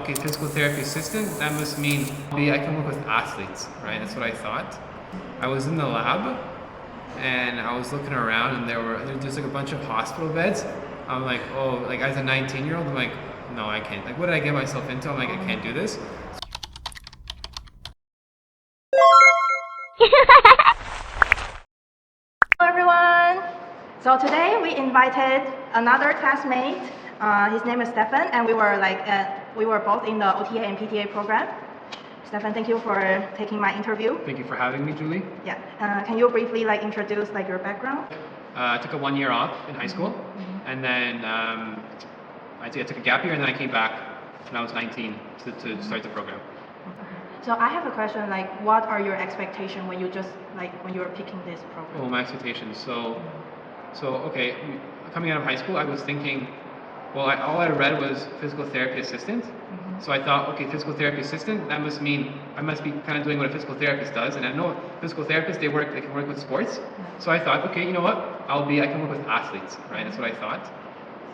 okay, physical therapy assistant, that must mean maybe I can work with athletes, right? That's what I thought. I was in the lab and I was looking around and there's just like a bunch of hospital beds. I'm like, oh, like as a 19-year-old, I'm like, no, I can't. Like, what did I get myself into? I'm like, I can't do this. Hello everyone! So today we invited another classmate. His name is Stefan, and we were both in the OTA and PTA program. Stefan, thank you for taking my interview. Thank you for having me, Julie. Yeah. Can you briefly introduce your background? I took a 1 year off in high school, and then I took a gap year, and then I came back when I was 19 to start the program. So I have a question, what are your expectations when you were picking this program? Oh, my expectations. So okay, coming out of high school, I was thinking, well, all I read was physical therapy assistant. So I thought, okay, physical therapy assistant, that must mean I must be kind of doing what a physical therapist does. And I know physical therapists, they can work with sports. So I thought, okay, you know what? I can work with athletes, right? That's what I thought.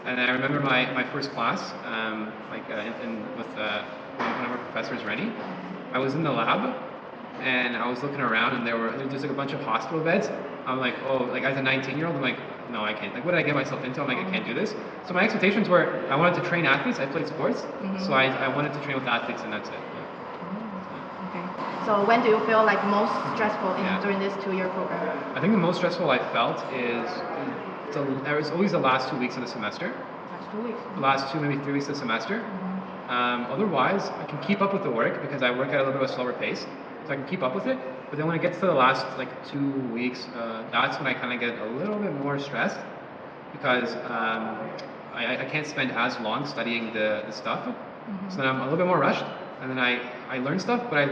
And I remember my first class, with one of our professors, Rennie. I was in the lab and I was looking around and there's just like a bunch of hospital beds. I'm like, oh, like as a 19-year-old, I'm like, no, I can't. Like, what did I get myself into? I'm like, I can't do this. So my expectations were, I wanted to train athletes. I played sports, so I wanted to train with athletes, and that's it. Yeah. Okay. So when do you feel most stressful during this 2-year program? I think the most stressful I felt is there was always the last 2 weeks of the semester. Last 2 weeks. The last 2, maybe 3 weeks of the semester. Otherwise, I can keep up with the work because I work at a little bit of a slower pace, so I can keep up with it. But then when it gets to the last 2 weeks, that's when I kind of get a little bit more stressed because I can't spend as long studying the stuff. So then I'm a little bit more rushed, and then I learn stuff, but I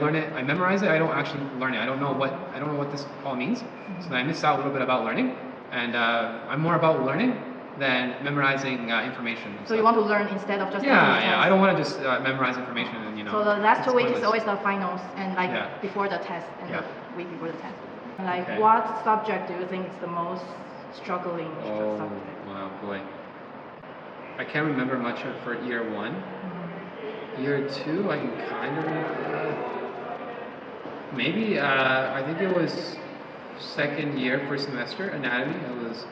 memorize it. I don't actually learn it. I don't know what this all means. So then I miss out a little bit about learning, and I'm more about learning than memorizing information. So you want to learn instead of just yeah. I don't want to just memorize information and So the last 2 weeks is pointless. always the finals and before the test and the week before the test. What subject do you think is the most struggling subject? Wow, boy. I can't remember much for year 1. Year 2, I can kind of remember. Maybe I think it was second year, first semester, anatomy. It was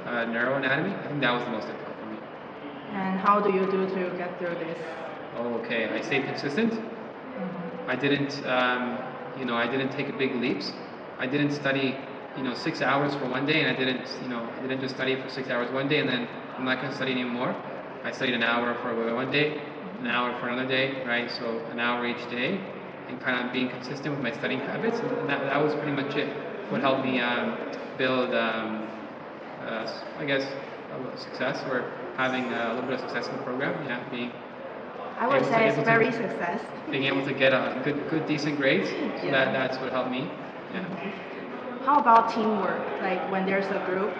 neuroanatomy. I think that was the most difficult for me. And how do you do to get through this? Oh, okay. I stayed consistent. I didn't, I didn't take big leaps. I didn't study, 6 hours for one day, and I didn't just study for 6 hours one day, and then I'm not going to study anymore. I studied an hour for one day, an hour for another day, right? So an hour each day, and kind of being consistent with my studying habits, and that was pretty much it. What helped me build, I guess, a little success, or having a little bit of success in the program. Yeah, I would say it's very success. Being able to get a good decent grades, that's what helped me. Yeah. How about teamwork? When there's a group,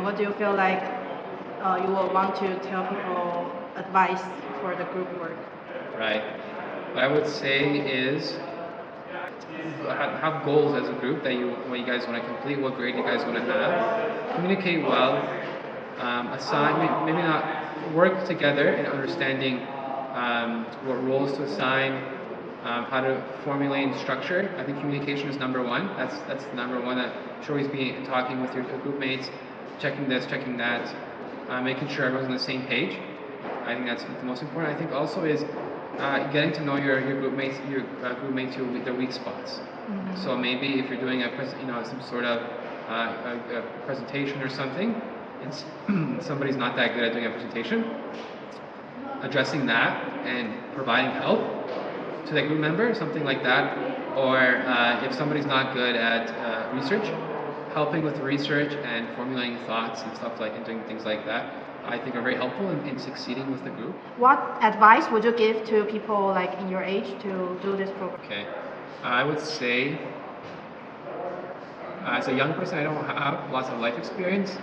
what do you feel you will want to tell people advice for the group work? Right. What I would say is have goals as a group what you guys want to complete, what grade you guys want to have. Communicate well. Assign, maybe not work together in understanding what roles to assign, how to formulate and structure. I think communication is number one. That's number one. That should always be talking with your group mates, checking this, checking that, making sure everyone's on the same page. I think that's the most important. I think also is getting to know your group mates, their weak spots. So maybe if you're doing some sort of a presentation or something, and somebody's not that good at doing a presentation, addressing that and providing help to that group member, something like that. Or if somebody's not good at research, helping with research and formulating thoughts and stuff and doing things like that, I think are very helpful in succeeding with the group. What advice would you give to people in your age to do this program? Okay, I would say as a young person, I don't have lots of life experience,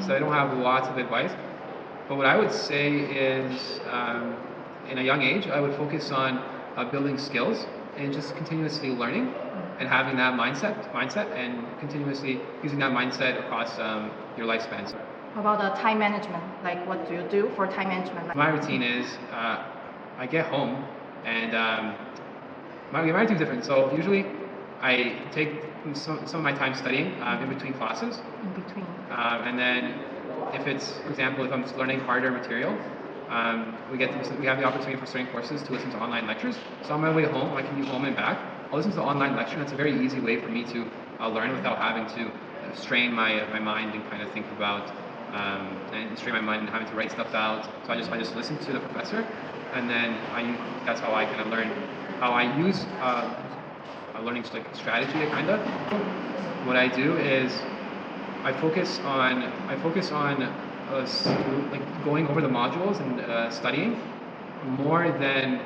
so I don't have lots of advice. But what I would say is, in a young age, I would focus on building skills and just continuously learning and having that mindset and continuously using that mindset across your lifespan. How about the time management? What do you do for time management? My routine is I get home and my routine is different. So usually I take some of my time studying in between classes. In between. And then if it's, for example, if I'm just learning harder material, we have the opportunity for certain courses to listen to online lectures. So on my way home, I can be home and back. I'll listen to the online lecture, and it's a very easy way for me to learn without having to strain my mind and kind of think about and strain my mind and having to write stuff out. So I just listen to the professor, and then that's how I kind of learn. How I use a learning strategy to kind of. What I do is I focus on like going over the modules and studying more than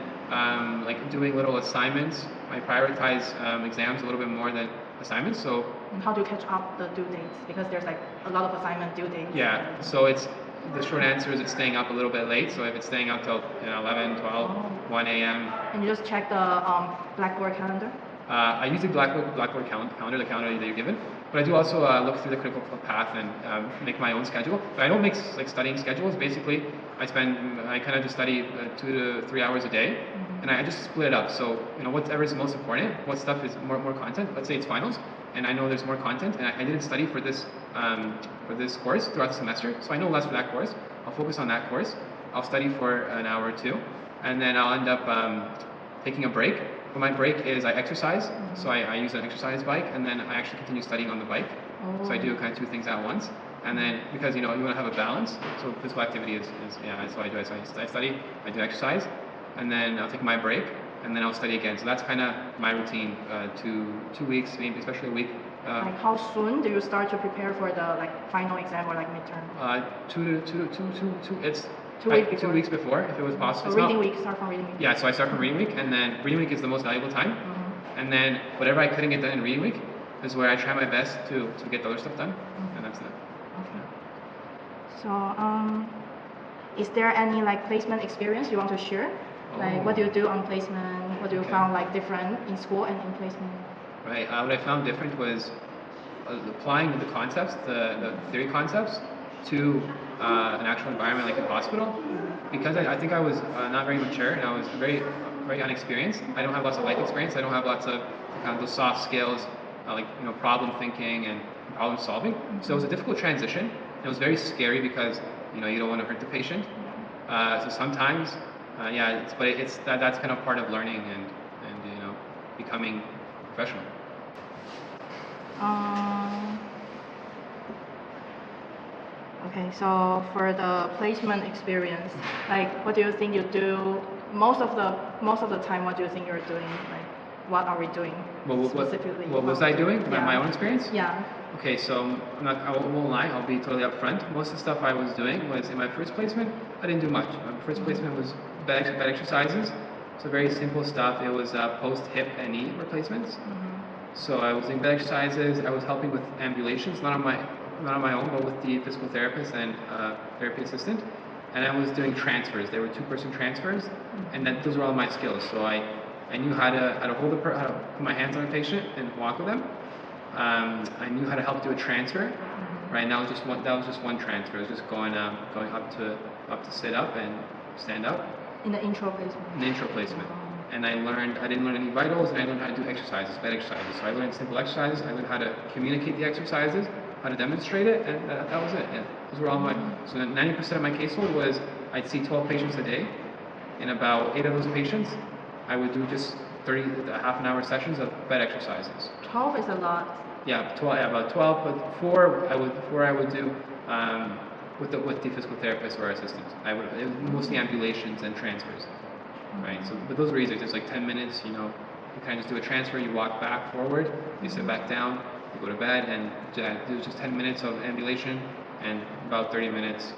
like doing little assignments. I prioritize exams a little bit more than assignments. So And how do you catch up the due dates? Because there's like a lot of assignment due dates. yeah, so the short answer is it's staying up a little bit late. So if it's staying up till 11, 12, 1 a.m. And you just check the Blackboard calendar? I use the Blackboard calendar, the calendar that you're given, but I do also look through the critical path and make my own schedule. But I don't make like studying schedules. Basically, I kind of just study 2 to 3 hours a day, and I just split it up. So whatever is most important, what stuff is more content. Let's say it's finals, and I know there's more content, and I didn't study for this course throughout the semester, so I know less for that course. I'll focus on that course. I'll study for an hour or two, and then I'll end up taking a break. But my break is I exercise, so I use an exercise bike, and then I actually continue studying on the bike. So I do kind of two things at once. And then because you want to have a balance, so physical activity is that's what I do. So I study, I do exercise, and then I'll take my break, and then I'll study again. So that's kind of my routine. 2 weeks, maybe especially a week. Like how soon do you start to prepare for the final exam or midterm? It's 2 weeks before, if it was possible. So reading week, start from reading week. Yeah, so I start from reading week, and then reading week is the most valuable time. And then whatever I couldn't get done in reading week is where I try my best to get the other stuff done, and that's it. Okay. So is there any placement experience you want to share? What do you do on placement? What do you found different in school and in placement? Right. What I found different was applying the concepts, the theory concepts, to an actual environment like a hospital. Because I think I was not very mature and I was very unexperienced. I don't have lots of life experience. I don't have lots of kind of those soft skills like problem thinking and problem solving. So it was a difficult transition. It was very scary because you don't want to hurt the patient. So sometimes, that's kind of part of learning and becoming professional. Okay, so for the placement experience, what do you think you do most of the time? What do you think you're doing? What are we doing specifically? What was I doing? My own experience? Yeah. Okay, so I won't lie. I'll be totally upfront. Most of the stuff I was doing was in my first placement. I didn't do much. My first placement was bed exercises. So very simple stuff. It was post hip and knee replacements. So I was doing bed exercises. I was helping with ambulations, not on my own, but with the physical therapist and therapy assistant. And I was doing transfers. They were 2-person transfers, and those were all my skills. So I knew how to how to put my hands on a patient and walk with them. I knew how to help do a transfer. Right now, that was just one transfer. It was just going up to sit up and stand up. In the intro placement. In the intro placement. And I didn't learn any vitals, and I learned how to do exercises, bed exercises. So I learned simple exercises. I learned how to communicate the exercises, how to demonstrate it, and that was it. Yeah. Those were all so 90% of my caseload was I'd see 12 patients a day. In about 8 of those patients, I would do just half an hour sessions of bed exercises. 12 is a lot. Yeah, 12. Yeah, about 12. But four I would do with the physical therapist or assistant. It was mostly ambulations and transfers. Right, so but those were easy. There's 10 minutes, you kind of just do a transfer, you walk back forward, you sit back down, you go to bed, and do just 10 minutes of ambulation and about 30 minutes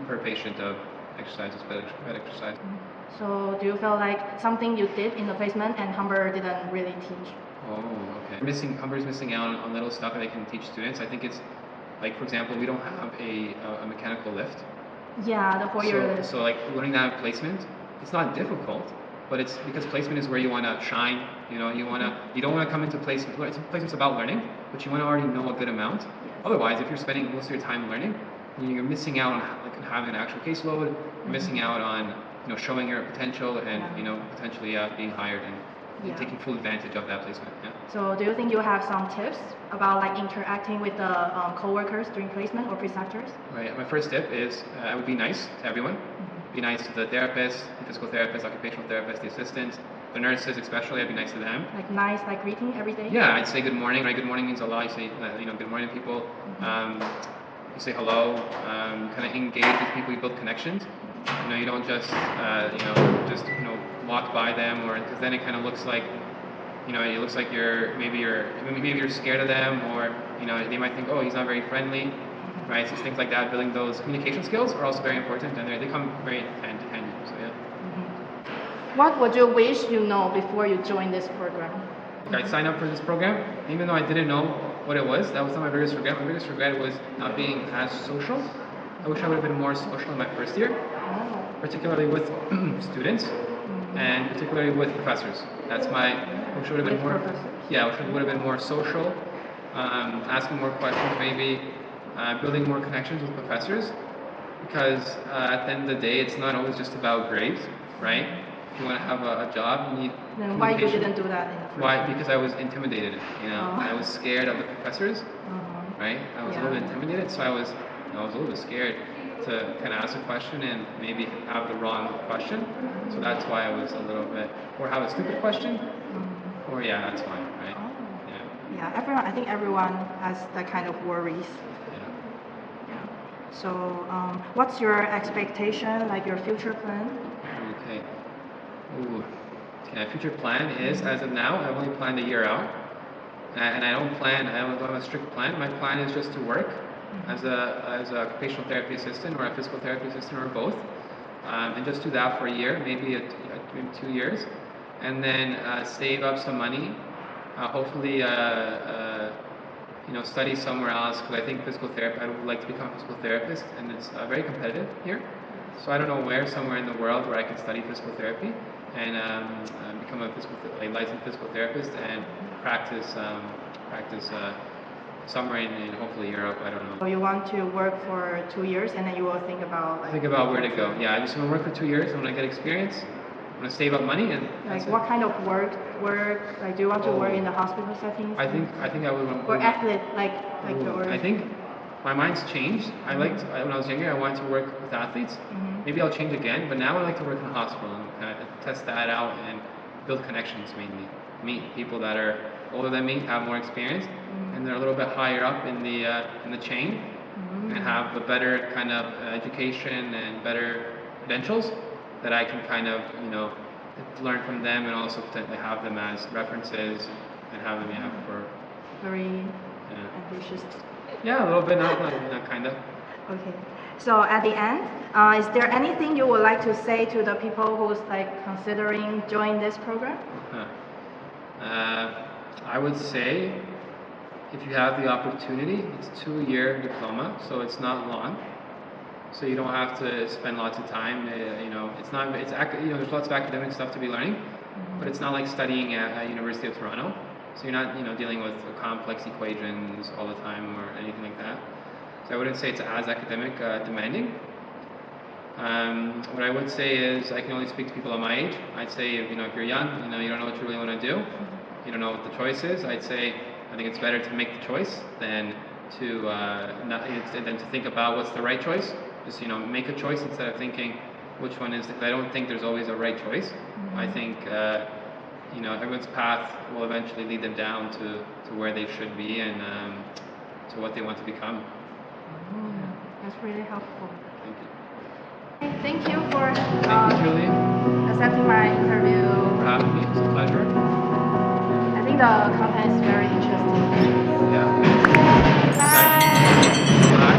per patient of exercises, bed exercise. So do you feel like something you did in the placement and Humber didn't really teach? Oh, okay. Humber's missing out on little stuff that they can teach students. I think it's for example, we don't have a mechanical lift. Yeah, the 4-year lift. So learning that placement, it's not difficult, but it's because placement is where you want to shine. You don't want to come into placement. Placement's about learning, but you want to already know a good amount. Yes. Otherwise, if you're spending most of your time learning, you're missing out on having an actual caseload. You're missing out on showing your potential and potentially being hired and Yeah. taking full advantage of that placement. Yeah. So do you think you have some tips about like interacting with the co-workers during placement or preceptors? Right. My first tip is I would be nice to everyone. Be nice to the therapist, the physical therapist, occupational therapist, the assistants, the nurses especially. I'd be nice to them. Like nice, like greeting every day? Yeah, I'd say good morning. Right, good morning means a lot. You say good morning to people. You say hello. Kind of engage with people. You build connections. You don't just walk by them, or because then it kind of looks like it looks like maybe you're scared of them, or they might think, oh, he's not very friendly, right? So things like that, building those communication skills are also very important, and they come very hand in hand. So yeah. What would you wish you know before you join this program? I signed up for this program, even though I didn't know what it was. That was not my biggest regret. My biggest regret was not being as social. I wish I would have been more social in my first year, particularly with students, and particularly with professors. I wish I would have been more. Yeah, I wish I would have been more social, asking more questions, maybe building more connections with professors, because at the end of the day, it's not always just about grades, right? If you want to have a job, you need Then why you didn't do that in the first Why? Because I was intimidated. I was scared of the professors, right? I was a little bit intimidated, so I was a little bit scared to kind of ask a question and maybe have the wrong question. So that's why I was a little bit, or have a stupid question, or that's fine, right? Yeah, I think everyone has that kind of worries. Yeah. So, what's your expectation, like your future plan? Okay. My future plan is, as of now, I've only planned a year out, and I don't have a strict plan. My plan is just to work as a occupational therapy assistant or a physical therapy assistant or both, and just do that for a year, maybe 2 years, and then save up some money. Hopefully, study somewhere else, because I think physical therapy. I would like to become a physical therapist, and it's very competitive here. So I don't know where, somewhere in the world where I can study physical therapy and become a licensed physical therapist and practice somewhere in hopefully Europe. I don't know. So you want to work for 2 years and then you will think about where to go. Yeah, I just want to work for 2 years. I want to get experience. I want to save up money and what kind of work? Like, do you want to work in the hospital settings? I think I would want. Or athlete, I think my mind's changed. When I was younger, I wanted to work with athletes. Maybe I'll change again, but now I like to work in a hospital and kind of test that out and build connections, mainly meet people that are older than me, have more experience, and they're a little bit higher up in the chain, and have a better kind of education and better credentials that I can kind of learn from them, and also potentially have them as references and have them for very ambitious. Yeah, a little bit, not kind of. Okay. So at the end, is there anything you would like to say to the people who's considering joining this program? I would say, if you have the opportunity, it's a 2-year diploma, so it's not long. So you don't have to spend lots of time. There's lots of academic stuff to be learning, but it's not like studying at University of Toronto. So you're not dealing with complex equations all the time or anything like that. So I wouldn't say it's as academic demanding. What I would say is, I can only speak to people of my age. I'd say if you're young, you don't know what you really want to do, you don't know what the choice is. I think it's better to make the choice than to think about what's the right choice. Just make a choice instead of thinking which one is. Because I don't think there's always a right choice. I think everyone's path will eventually lead them down to where they should be and to what they want to become. That's really helpful. Thank you. Thank you for Julie, accepting my interview. for having me. It's a pleasure. I think the content is very interesting. Yeah. Bye. Bye.